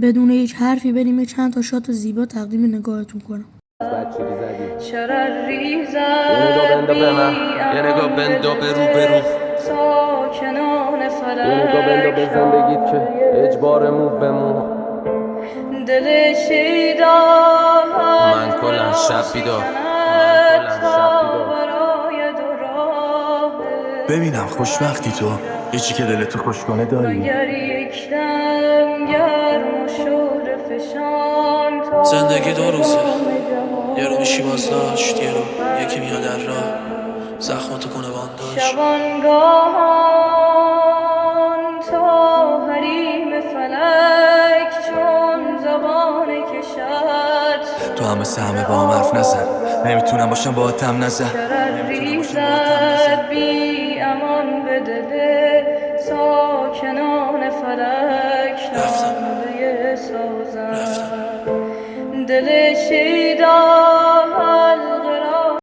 بدون هیچ حرفی بریم یه چند تا شات زیبا تقدیم نگاهتون کنم. یه نگاه بندا به رو به رو، یه نگاه بندا به زندگیت که اجبار مو به مو. دل شیدا من کلن شب بیدار، ببینم خوشبختی تو، هیچی که دلتو خوش کنه داری. اگر یک دم گرم و شور فشان تا زندگی دو روزه، یه رو میشی بازداشت، یه رو یکی میاد در راه زخماتو کنه بانداش. شبانگاهان تا حریم فلک چون زبان کشد. تو هم مثل همه با هم حرف نزن، نمیتونم باشم با تم نزن. ریزد بی امان به دل ساکنان فلک ناله سازد. دل شیدا